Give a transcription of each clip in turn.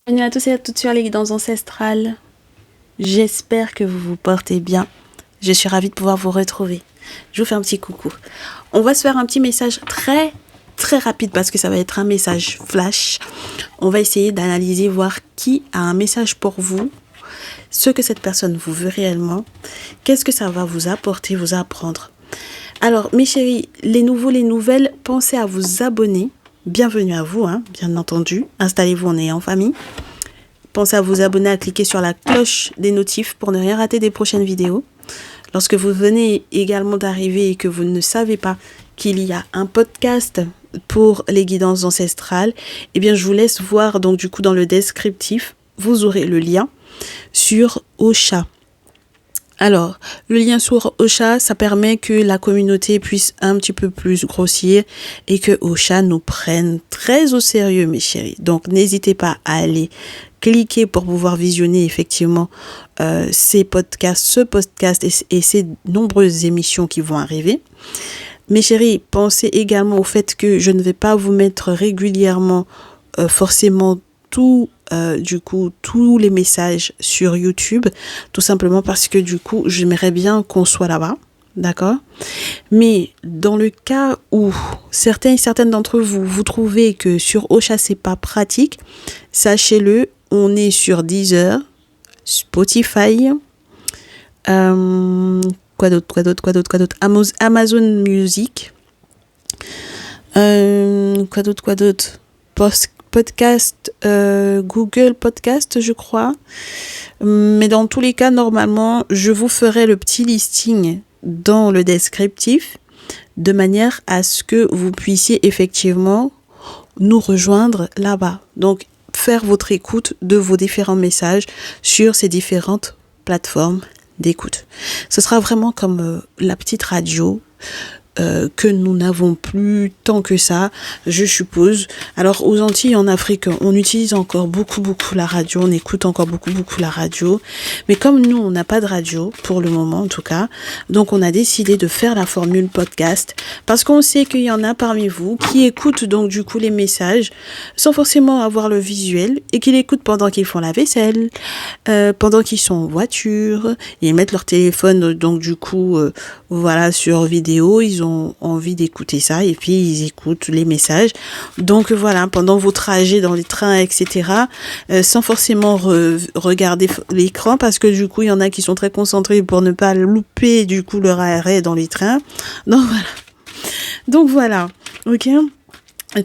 Bienvenue à tous et à toutes sur les guidances ancestrales. J'espère que vous vous portez bien. Je suis ravie de pouvoir vous retrouver. Je vous fais un petit coucou. On va se faire un petit message très rapide parce que ça va être un message flash. On va essayer d'analyser, voir qui a un message pour vous, ce que cette personne vous veut réellement, qu'est-ce que ça va vous apporter, vous apprendre. Alors, mes chéris, les nouveaux, les nouvelles, pensez à vous abonner. Bienvenue à vous, bien entendu. Installez-vous, on est en famille. Pensez à vous abonner, à cliquer sur la cloche des notifs pour ne rien rater des prochaines vidéos. Lorsque vous venez également d'arriver et que vous ne savez pas qu'il y a un podcast pour les guidances ancestrales, eh bien je vous laisse voir donc du coup dans le descriptif, vous aurez le lien sur Ocha. Alors, le lien sur Ocha, ça permet que la communauté puisse un petit peu plus grossir et que Ocha nous prenne très au sérieux, mes chéris. Donc, n'hésitez pas à aller cliquer pour pouvoir visionner effectivement ces podcasts, ce podcast et ces nombreuses émissions qui vont arriver. Mes chéris, pensez également au fait que je ne vais pas vous mettre régulièrement forcément tous les messages sur YouTube, tout simplement parce que du coup, j'aimerais bien qu'on soit là-bas, d'accord? Mais dans le cas où certains et certaines d'entre vous, vous trouvez que sur Ocha, c'est pas pratique, sachez-le, on est sur Deezer, Spotify, quoi d'autre, Amazon Music, quoi d'autre, podcast, Google Podcast, je crois. Mais dans tous les cas, normalement, je vous ferai le petit listing dans le descriptif de manière à ce que vous puissiez effectivement nous rejoindre là-bas. Donc, faire votre écoute de vos différents messages sur ces différentes plateformes d'écoute. Ce sera vraiment comme la petite radio que nous n'avons plus tant que ça, je suppose. Alors aux Antilles, en Afrique, on utilise encore beaucoup la radio, on écoute encore beaucoup la radio, mais comme nous, on n'a pas de radio, pour le moment en tout cas, donc on a décidé de faire la formule podcast, parce qu'on sait qu'il y en a parmi vous qui écoutent donc du coup les messages, sans forcément avoir le visuel, et qui l'écoutent pendant qu'ils font la vaisselle, pendant qu'ils sont en voiture, ils mettent leur téléphone donc du coup voilà sur vidéo, ils ont envie d'écouter ça et puis ils écoutent les messages. Donc voilà, pendant vos trajets dans les trains, etc., sans forcément regarder l'écran parce que du coup, il y en a qui sont très concentrés pour ne pas louper du coup leur arrêt dans les trains. Donc voilà, ok.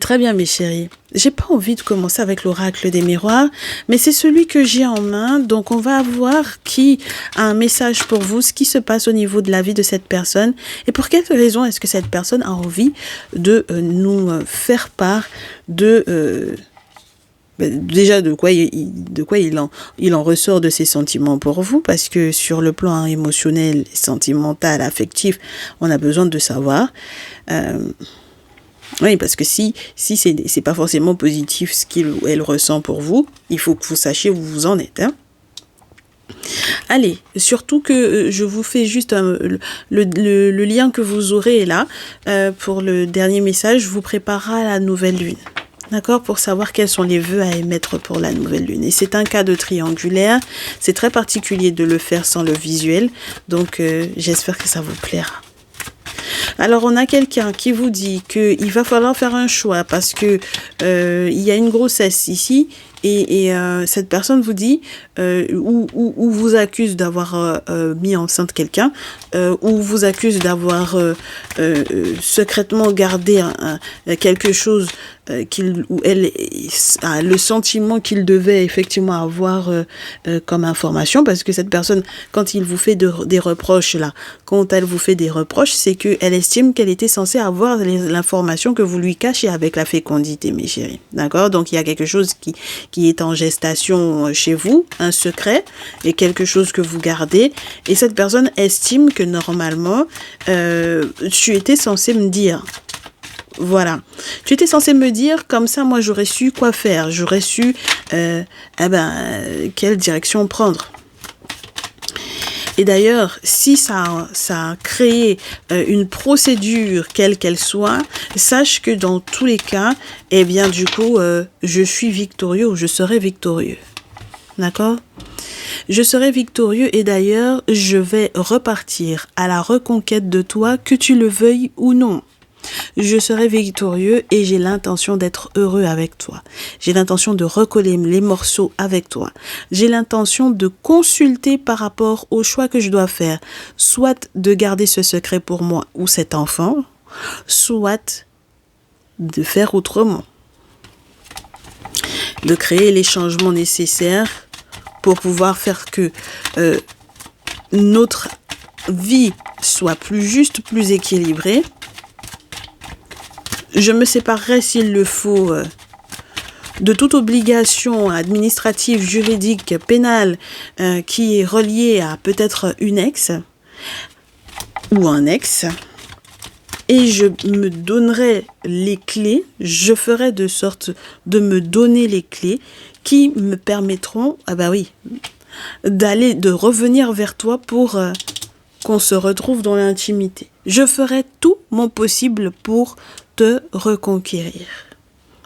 Très bien mes chéris, j'ai pas envie de commencer avec l'oracle des miroirs, mais c'est celui que j'ai en main, donc on va voir qui a un message pour vous, ce qui se passe au niveau de la vie de cette personne, et pour quelle raison est-ce que cette personne a envie de nous faire part de... déjà de quoi il en ressort de ses sentiments pour vous, parce que sur le plan émotionnel, sentimental, affectif, on a besoin de savoir... Oui, parce que si c'est pas forcément positif ce qu'il ou elle ressent pour vous, il faut que vous sachiez où vous en êtes. Allez, surtout que je vous fais juste le lien que vous aurez là pour le dernier message vous préparera à la nouvelle lune. D'accord, pour savoir quels sont les vœux à émettre pour la nouvelle lune. Et c'est un cas de triangulaire. C'est très particulier de le faire sans le visuel. Donc, j'espère que ça vous plaira. Alors, on a quelqu'un qui vous dit qu'il va falloir faire un choix parce que il y a une grossesse ici et cette personne vous dit ou vous accuse d'avoir mis enceinte quelqu'un ou vous accuse d'avoir secrètement gardé quelque chose qu'il ou elle a le sentiment qu'il devait effectivement avoir comme information, parce que cette personne, quand il vous fait des reproches là, quand elle vous fait des reproches, c'est qu'elle estime qu'elle était censée avoir l'information que vous lui cachez avec la fécondité, mes chéris. D'accord? Donc il y a quelque chose qui est en gestation chez vous, un secret, et quelque chose que vous gardez, et cette personne estime que normalement tu étais censé me dire. Voilà. Tu étais censé me dire, comme ça, moi, j'aurais su quoi faire. J'aurais su, quelle direction prendre. Et d'ailleurs, si ça a créé une procédure, quelle qu'elle soit, sache que dans tous les cas, eh bien, du coup, je suis victorieux ou je serai victorieux. D'accord ? Je serai victorieux et d'ailleurs, je vais repartir à la reconquête de toi, que tu le veuilles ou non. Je serai victorieux et j'ai l'intention d'être heureux avec toi. J'ai l'intention de recoller les morceaux avec toi. J'ai l'intention de consulter par rapport au choix que je dois faire. Soit de garder ce secret pour moi ou cet enfant, soit de faire autrement. De créer les changements nécessaires pour pouvoir faire que notre vie soit plus juste, plus équilibrée. Je me séparerai s'il le faut de toute obligation administrative, juridique, pénale qui est reliée à peut-être une ex ou un ex. Et je me donnerai les clés, je ferai de sorte de me donner les clés qui me permettront, de revenir vers toi pour qu'on se retrouve dans l'intimité. Je ferai tout mon possible pour te reconquérir.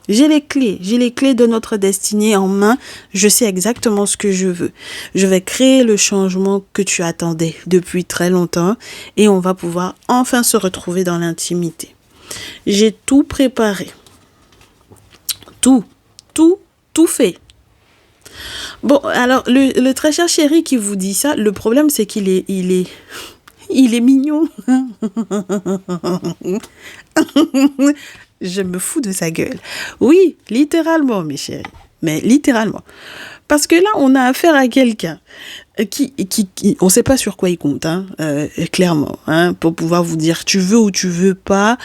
J'ai les clés de notre destinée en main. Je sais exactement ce que je veux. Je vais créer le changement que tu attendais depuis très longtemps et on va pouvoir enfin se retrouver dans l'intimité. J'ai tout préparé. Tout fait. Bon, alors, le très cher chéri qui vous dit ça, le problème c'est qu'il est mignon. Je me fous de sa gueule. Oui, littéralement, mes chéris. Mais littéralement. Parce que là, on a affaire à quelqu'un qui on ne sait pas sur quoi il compte, clairement, pour pouvoir vous dire tu veux ou tu veux pas.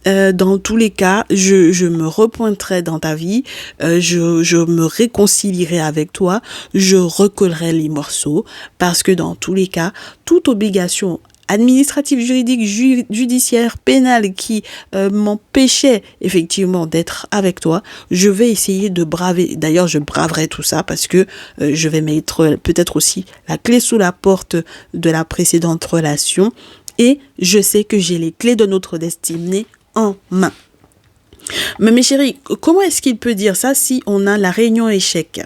Dans tous les cas, je me repointerai dans ta vie, je me réconcilierai avec toi, je recollerai les morceaux, parce que dans tous les cas, toute obligation administrative, juridique, judiciaire, pénale qui m'empêchait effectivement d'être avec toi, je vais essayer de braver. D'ailleurs, je braverai tout ça parce que je vais mettre peut-être aussi la clé sous la porte de la précédente relation et je sais que j'ai les clés de notre destinée en main. Mais mes chéris, comment est-ce qu'il peut dire ça si on a la réunion échec?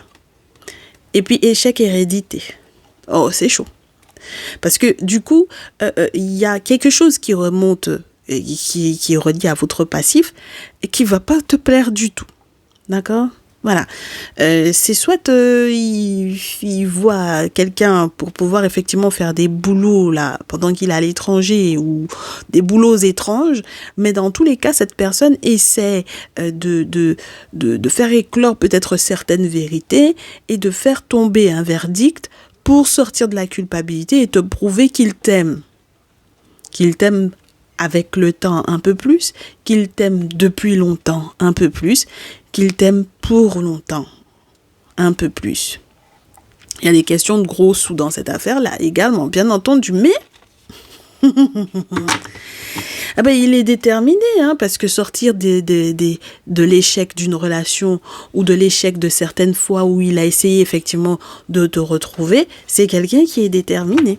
Et puis échec hérédité. Oh, c'est chaud. Parce que du coup, il y a quelque chose qui remonte, qui est relié à votre passif et qui va pas te plaire du tout. D'accord ? Voilà. C'est soit il voit quelqu'un pour pouvoir effectivement faire des boulots là pendant qu'il est à l'étranger ou des boulots étranges, mais dans tous les cas, cette personne essaie de faire éclore peut-être certaines vérités et de faire tomber un verdict pour sortir de la culpabilité et te prouver qu'il t'aime. Qu'il t'aime avec le temps un peu plus, qu'il t'aime depuis longtemps un peu plus, qu'il t'aime pour longtemps un peu plus. Il y a des questions de gros sous dans cette affaire-là également, bien entendu, mais il est déterminé, parce que sortir de l'échec d'une relation ou de l'échec de certaines fois où il a essayé effectivement de te retrouver, c'est quelqu'un qui est déterminé.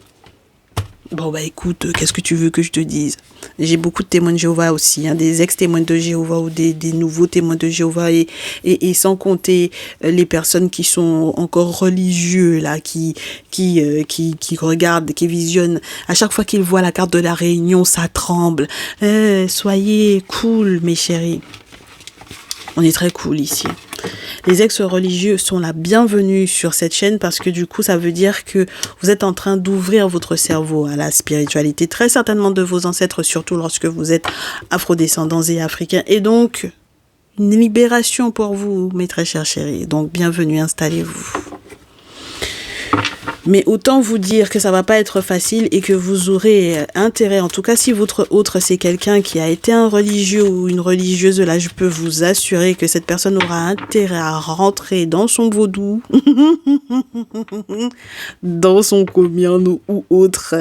Bon, écoute, qu'est-ce que tu veux que je te dise? J'ai beaucoup de témoins de Jéhovah aussi, des ex-témoins de Jéhovah ou des nouveaux témoins de Jéhovah et sans compter les personnes qui sont encore religieux, là, qui regardent, qui visionnent. À chaque fois qu'ils voient la carte de la Réunion, ça tremble. Soyez cool, mes chéris. On est très cool ici. Les ex-religieux sont la bienvenue sur cette chaîne parce que du coup, ça veut dire que vous êtes en train d'ouvrir votre cerveau à la spiritualité, très certainement de vos ancêtres, surtout lorsque vous êtes afrodescendants et africains. Et donc, une libération pour vous, mes très chers chéris. Donc, bienvenue, installez-vous. Mais autant vous dire que ça va pas être facile et que vous aurez intérêt, en tout cas si votre autre c'est quelqu'un qui a été un religieux ou une religieuse, là je peux vous assurer que cette personne aura intérêt à rentrer dans son vaudou, dans son combien ou autre.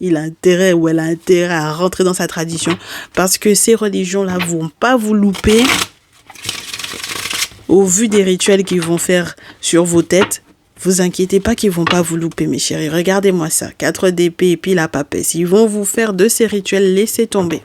Il a intérêt ou elle a intérêt à rentrer dans sa tradition parce que ces religions-là vont pas vous louper au vu des rituels qu'ils vont faire sur vos têtes. Vous inquiétez pas qu'ils vont pas vous louper, mes chéris. Regardez-moi ça. 4 d'épée et puis la papesse. Ils vont vous faire de ces rituels. Laissez tomber.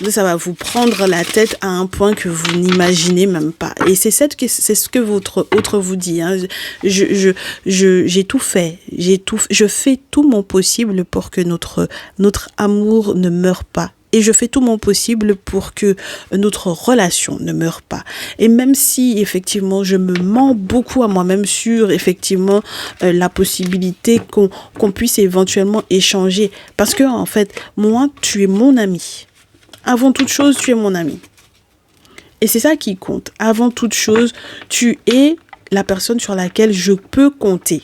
Ça va vous prendre la tête à un point que vous n'imaginez même pas. Et c'est ce que votre autre vous dit. Hein. J'ai tout fait. Je fais tout mon possible pour que notre amour ne meure pas. Et je fais tout mon possible pour que notre relation ne meure pas. Et même si, effectivement, je me mens beaucoup à moi-même sur, effectivement, la possibilité qu'on puisse éventuellement échanger. Parce que, en fait, moi, tu es mon ami. Avant toute chose, tu es mon ami. Et c'est ça qui compte. Avant toute chose, tu es la personne sur laquelle je peux compter.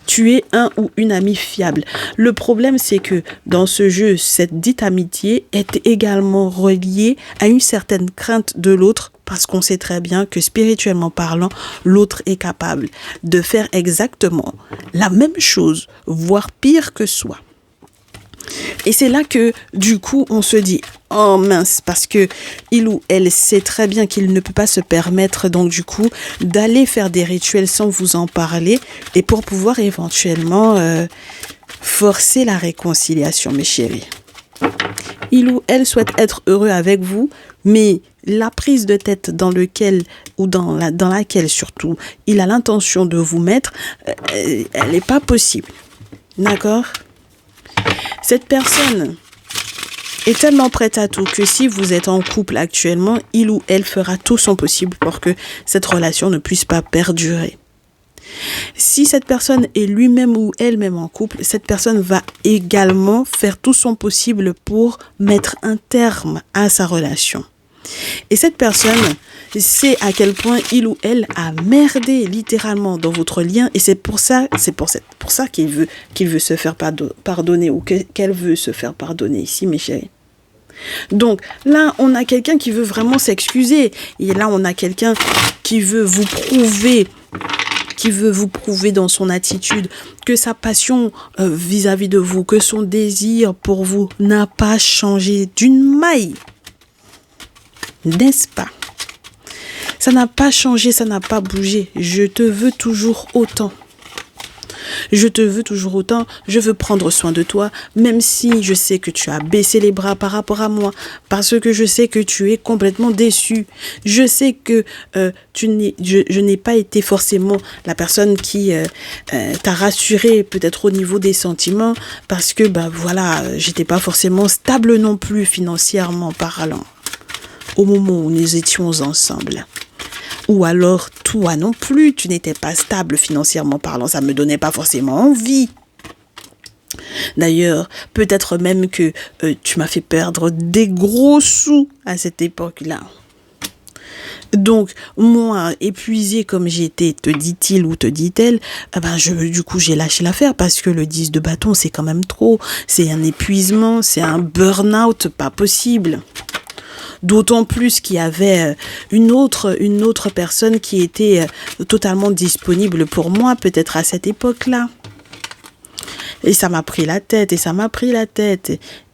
Tu es un ou une amie fiable. Le problème, c'est que dans ce jeu, cette dite amitié est également reliée à une certaine crainte de l'autre parce qu'on sait très bien que spirituellement parlant, l'autre est capable de faire exactement la même chose, voire pire que soi. Et c'est là que, du coup, on se dit, oh mince, parce que il ou elle sait très bien qu'il ne peut pas se permettre, donc du coup, d'aller faire des rituels sans vous en parler, et pour pouvoir éventuellement forcer la réconciliation, mes chéris. Il ou elle souhaite être heureux avec vous, mais la prise de tête dans laquelle surtout, il a l'intention de vous mettre, elle n'est pas possible. D'accord ? Cette personne est tellement prête à tout que si vous êtes en couple actuellement, il ou elle fera tout son possible pour que cette relation ne puisse pas perdurer. Si cette personne est lui-même ou elle-même en couple, cette personne va également faire tout son possible pour mettre un terme à sa relation. Et cette personne sait à quel point il ou elle a merdé littéralement dans votre lien et c'est pour ça qu'il veut se faire pardonner ou qu'elle veut se faire pardonner ici, mes chéris. Donc là, on a quelqu'un qui veut vraiment s'excuser et là, on a quelqu'un qui veut vous prouver dans son attitude que sa passion vis-à-vis de vous, que son désir pour vous n'a pas changé d'une maille. N'est-ce pas? Ça n'a pas changé, ça n'a pas bougé. Je te veux toujours autant. Je te veux toujours autant. Je veux prendre soin de toi, même si je sais que tu as baissé les bras par rapport à moi, parce que je sais que tu es complètement déçu. Je sais que je n'ai pas été forcément la personne qui t'a rassuré peut-être au niveau des sentiments, parce que j'étais pas forcément stable non plus financièrement parlant. Au moment où nous étions ensemble. Ou alors, toi non plus, tu n'étais pas stable financièrement parlant, ça me donnait pas forcément envie. D'ailleurs, peut-être même que tu m'as fait perdre des gros sous à cette époque-là. Donc, moi, épuisée comme j'étais, te dit-il ou te dit-elle, du coup, j'ai lâché l'affaire parce que le 10 de bâton, c'est quand même trop. C'est un épuisement, c'est un burn-out pas possible. D'autant plus qu'il y avait une autre personne qui était totalement disponible pour moi, peut-être à cette époque-là. Et ça m'a pris la tête,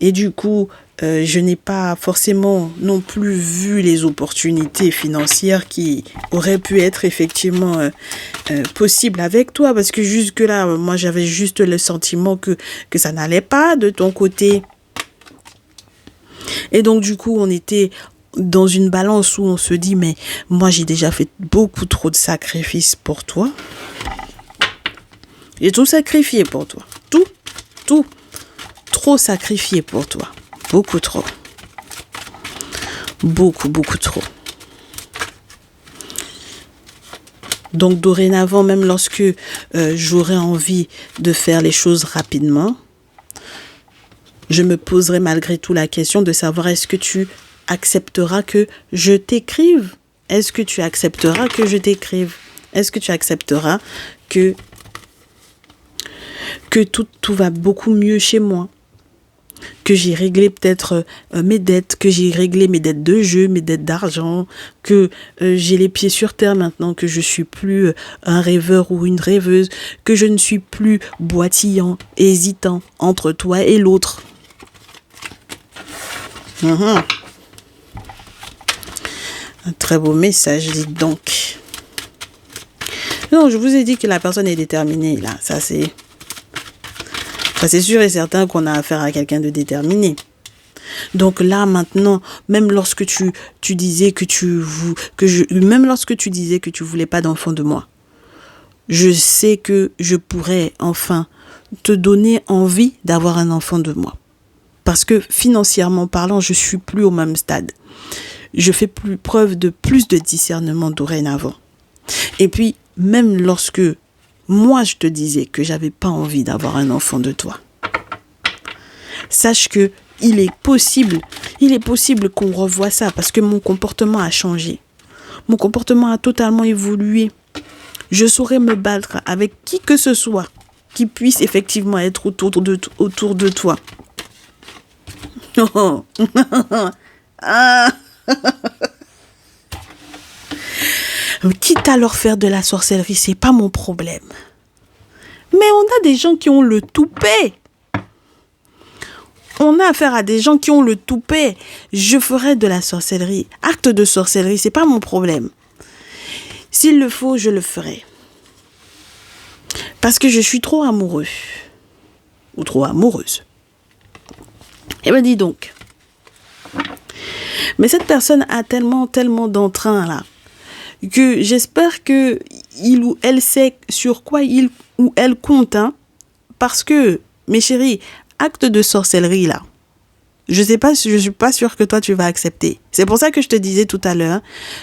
Et du coup, je n'ai pas forcément non plus vu les opportunités financières qui auraient pu être effectivement possibles avec toi. Parce que jusque-là, moi, j'avais juste le sentiment que ça n'allait pas de ton côté. Et donc, du coup, on était dans une balance où on se dit, mais moi, j'ai déjà fait beaucoup trop de sacrifices pour toi. J'ai tout sacrifié pour toi. Tout. Trop sacrifié pour toi. Beaucoup trop. Beaucoup trop. Donc, dorénavant, même lorsque j'aurais envie de faire les choses rapidement, je me poserai malgré tout la question de savoir est-ce que tu accepteras que je t'écrive? Est-ce que tu accepteras que je t'écrive? Est-ce que tu accepteras que tout va beaucoup mieux chez moi? Que j'ai réglé peut-être mes dettes, que j'ai réglé mes dettes de jeu, mes dettes d'argent, que j'ai les pieds sur terre maintenant, que je suis plus un rêveur ou une rêveuse, que je ne suis plus boitillant, hésitant entre toi et l'autre. Un très beau message, dites donc. Non, je vous ai dit que la personne est déterminée, là. Ça, c'est sûr et certain qu'on a affaire à quelqu'un de déterminé. Donc là, maintenant, même lorsque tu disais même lorsque tu disais que tu voulais pas d'enfant de moi, je sais que je pourrais enfin te donner envie d'avoir un enfant de moi. Parce que financièrement parlant, je suis plus au même stade. Je fais preuve de plus de discernement dorénavant. Et puis, même lorsque moi je te disais que j'avais pas envie d'avoir un enfant de toi, sache que il est possible qu'on revoie ça parce que mon comportement a changé. Mon comportement a totalement évolué. Je saurais me battre avec qui que ce soit qui puisse effectivement être autour de toi. Oh. Ah. Quitte à leur faire de la sorcellerie, c'est pas mon problème. Mais on a des gens qui ont le toupet. On a affaire à des gens qui ont le toupet. Je ferai de la sorcellerie. Acte de sorcellerie, c'est pas mon problème. S'il le faut, je le ferai. Parce que je suis trop amoureux. Ou trop amoureuse. Eh bien, dis donc. Mais cette personne a tellement d'entrain là, que j'espère que il ou elle sait sur quoi il ou elle compte. Hein, parce que, mes chéris, acte de sorcellerie là, je suis pas sûre que toi tu vas accepter. C'est pour ça que je te disais tout à l'heure,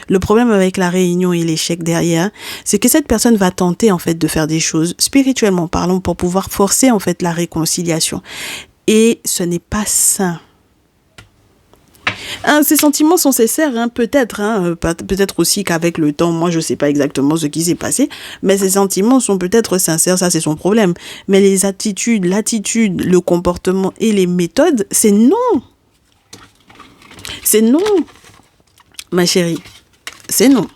le problème avec la réunion et l'échec derrière, c'est que cette personne va tenter en fait de faire des choses, spirituellement parlant, pour pouvoir forcer en fait la réconciliation. Et ce n'est pas sain. Ces sentiments sont sincères, hein, peut-être. Peut-être aussi qu'avec le temps, moi je ne sais pas exactement ce qui s'est passé, mais ces sentiments sont peut-être sincères, ça c'est son problème. Mais les attitudes, l'attitude, le comportement et les méthodes, c'est non. C'est non, ma chérie. C'est non.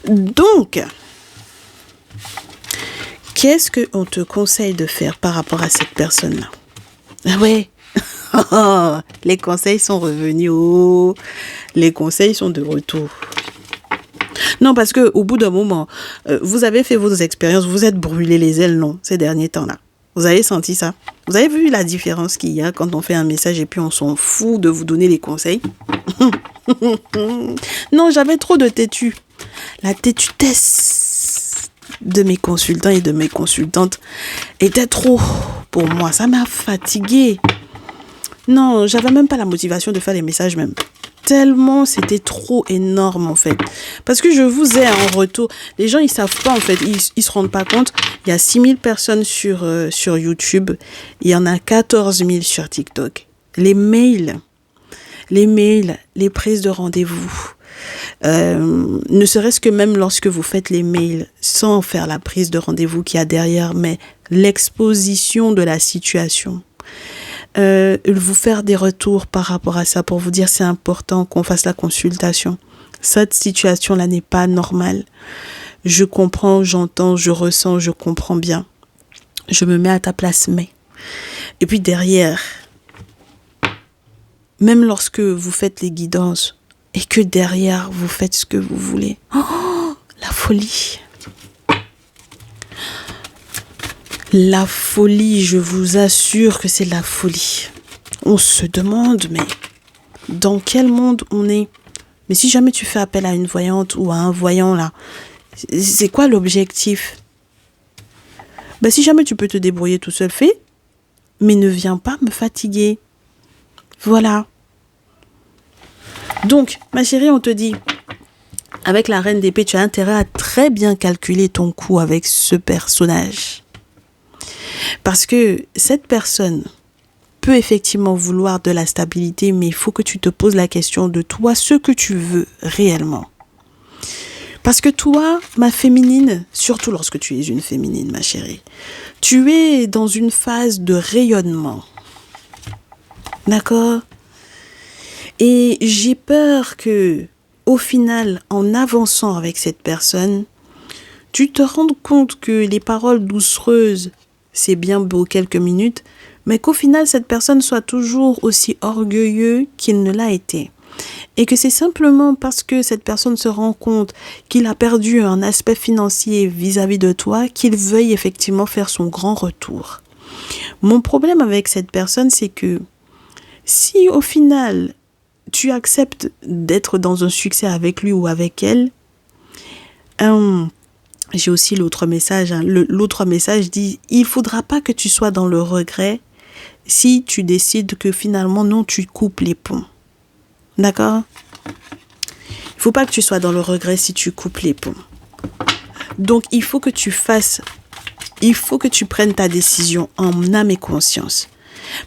Donc, qu'est-ce qu'on te conseille de faire par rapport à cette personne-là? Ah ouais. Les conseils sont revenus. Oh, les conseils sont de retour. Non, parce que au bout d'un moment, vous avez fait vos expériences, vous êtes brûlé les ailes, non, ces derniers temps-là. Vous avez senti ça? Vous avez vu la différence qu'il y a quand on fait un message et puis on s'en fout de vous donner les conseils? Non, j'avais trop de têtu. La têtutesse de mes consultants et de mes consultantes était trop pour moi. Ça m'a fatiguée. Non, j'avais même pas la motivation de faire les messages même. Tellement c'était trop énorme en fait. Parce que je vous ai en retour. Les gens ils savent pas en fait. Ils se rendent pas compte. Il y a 6000 personnes sur YouTube. Il y en a 14 000 sur TikTok. Les mails, les prises de rendez-vous. Ne serait-ce que même lorsque vous faites les mails sans faire la prise de rendez-vous qu'il y a derrière, mais l'exposition de la situation. Vous faire des retours par rapport à ça pour vous dire c'est important qu'on fasse la consultation. Cette situation-là n'est pas normale. Je comprends, j'entends, je ressens, je comprends bien. Je me mets à ta place, mais. Et puis derrière, même lorsque vous faites les guidances et que derrière vous faites ce que vous voulez. Oh, la folie. La folie, je vous assure que c'est la folie. On se demande, mais dans quel monde on est? Mais si jamais tu fais appel à une voyante ou à un voyant là, c'est quoi l'objectif? Ben, si jamais tu peux te débrouiller tout seul, fais. Mais ne viens pas me fatiguer. Voilà. Donc, ma chérie, on te dit, avec la reine d'épée, tu as intérêt à très bien calculer ton coût avec ce personnage. Parce que cette personne peut effectivement vouloir de la stabilité, mais il faut que tu te poses la question de toi, ce que tu veux réellement. Parce que toi, ma féminine, surtout lorsque tu es une féminine, ma chérie, tu es dans une phase de rayonnement. D'accord? Et j'ai peur que, au final, en avançant avec cette personne, tu te rendes compte que les paroles doucereuses, c'est bien beau quelques minutes, mais qu'au final, cette personne soit toujours aussi orgueilleuse qu'il ne l'a été. et que c'est simplement parce que cette personne se rend compte qu'il a perdu un aspect financier vis-à-vis de toi qu'il veuille effectivement faire son grand retour. Mon problème avec cette personne, c'est que si au final, tu acceptes d'être dans un succès avec lui ou avec elle, j'ai aussi l'autre message. L'autre message dit, il ne faudra pas que tu sois dans le regret si tu décides que finalement, non, tu coupes les ponts. D'accord ? Il ne faut pas que tu sois dans le regret si tu coupes les ponts. Donc, il faut que tu prennes ta décision en âme et conscience.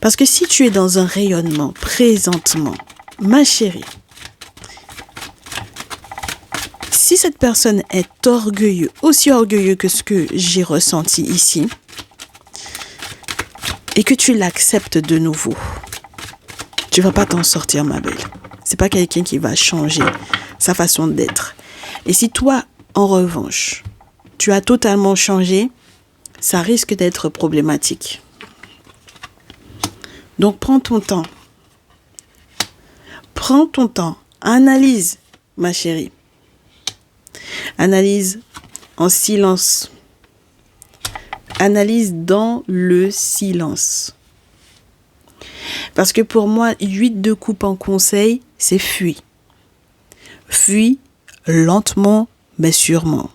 Parce que si tu es dans un rayonnement présentement, ma chérie, si cette personne est aussi orgueilleux que ce que j'ai ressenti ici, et que tu l'acceptes de nouveau, tu vas pas t'en sortir, ma belle. C'est pas quelqu'un qui va changer sa façon d'être. Et si toi, en revanche, tu as totalement changé, ça risque d'être problématique. Donc, prends ton temps. Prends ton temps. Analyse, ma chérie. Analyse en silence. Analyse dans le silence. Parce que pour moi, 8 de coupe en conseil, c'est fuis. Fuis lentement, mais sûrement.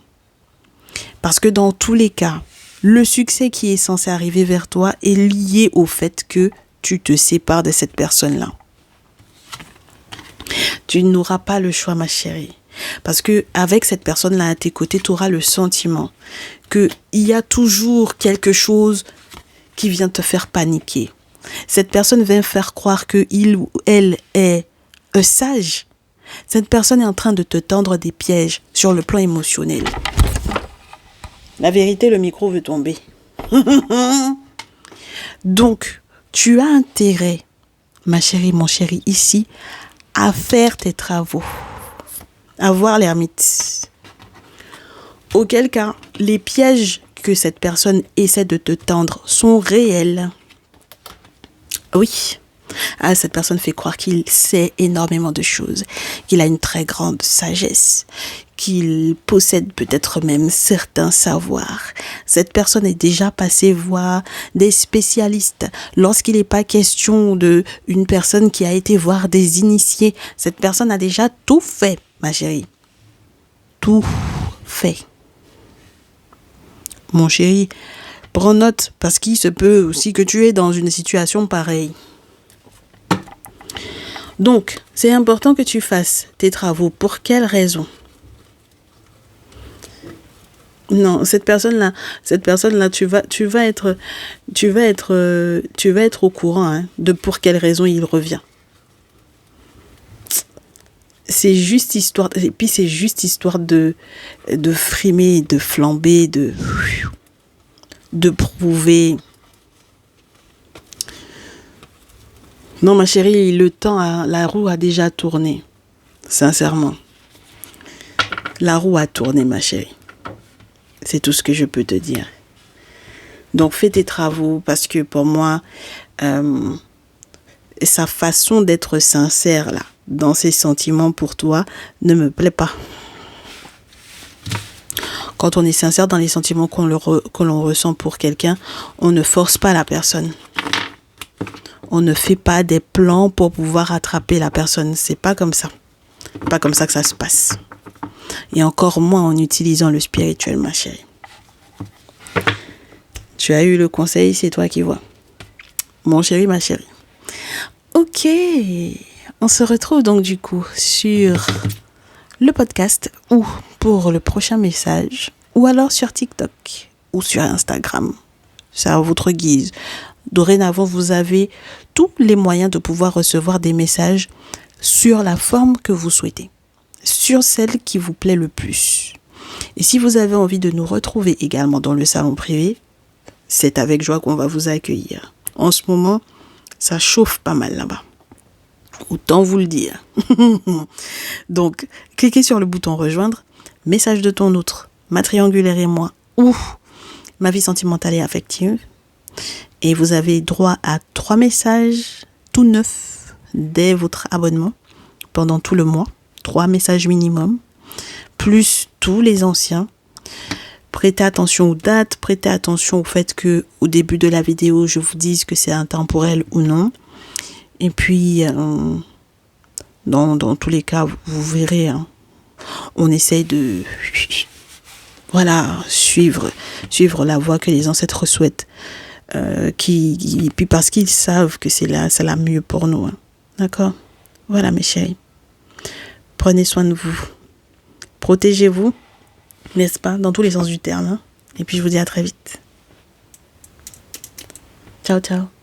Parce que dans tous les cas, le succès qui est censé arriver vers toi est lié au fait que tu te sépares de cette personne-là. Tu n'auras pas le choix, ma chérie. Parce que avec cette personne-là à tes côtés, tu auras le sentiment qu'il y a toujours quelque chose qui vient te faire paniquer. Cette personne vient faire croire qu'il ou elle est sage. Cette personne est en train de te tendre des pièges sur le plan émotionnel. La vérité, le micro veut tomber. Donc, tu as intérêt, ma chérie, mon chéri, ici, à faire tes travaux, à voir l'ermite. Auquel cas, les pièges que cette personne essaie de te tendre sont réels. Oui, cette personne fait croire qu'il sait énormément de choses, qu'il a une très grande sagesse, qu'il possède peut-être même certains savoirs. Cette personne est déjà passée voir des spécialistes. Lorsqu'il n'est pas question d'une personne qui a été voir des initiés, cette personne a déjà tout fait, ma chérie. Tout fait. Mon chéri, prends note parce qu'il se peut aussi que tu es dans une situation pareille. Donc, c'est important que tu fasses tes travaux. Pour quelle raison ? Non, cette personne-là, tu vas être au courant de pour quelle raison il revient. C'est juste histoire de frimer, de flamber, de prouver. Non, ma chérie, la roue a déjà tourné. Sincèrement. La roue a tourné, ma chérie. C'est tout ce que je peux te dire. Donc, fais tes travaux parce que pour moi, sa façon d'être sincère là, dans ses sentiments pour toi, ne me plaît pas. Quand on est sincère dans les sentiments que l'on ressent pour quelqu'un, on ne force pas la personne. On ne fait pas des plans pour pouvoir attraper la personne. C'est pas comme ça. Pas comme ça que ça se passe. Et encore moins en utilisant le spirituel, ma chérie. Tu as eu le conseil, c'est toi qui vois. Mon chéri, ma chérie. Ok, on se retrouve donc du coup sur le podcast ou pour le prochain message ou alors sur TikTok ou sur Instagram. C'est à votre guise. Dorénavant, vous avez tous les moyens de pouvoir recevoir des messages sur la forme que vous souhaitez, sur celle qui vous plaît le plus. Et si vous avez envie de nous retrouver également dans le salon privé, c'est avec joie qu'on va vous accueillir. En ce moment, ça chauffe pas mal là-bas. Autant vous le dire. Donc, cliquez sur le bouton rejoindre, message de ton autre, ma triangulaire et moi, ou ma vie sentimentale et affective. Et vous avez droit à 3 messages tout neufs dès votre abonnement pendant tout le mois. 3 messages minimum, plus tous les anciens. Prêtez attention aux dates, prêtez attention au fait que au début de la vidéo, je vous dise que c'est intemporel ou non. Et puis, dans tous les cas, vous verrez, hein, on essaye de suivre la voie que les ancêtres souhaitent. Puis parce qu'ils savent que c'est la mieux pour nous. Hein. D'accord? Voilà mes chéris. Prenez soin de vous. Protégez-vous, n'est-ce pas? Dans tous les sens du terme. Hein. Et puis je vous dis à très vite. Ciao, ciao.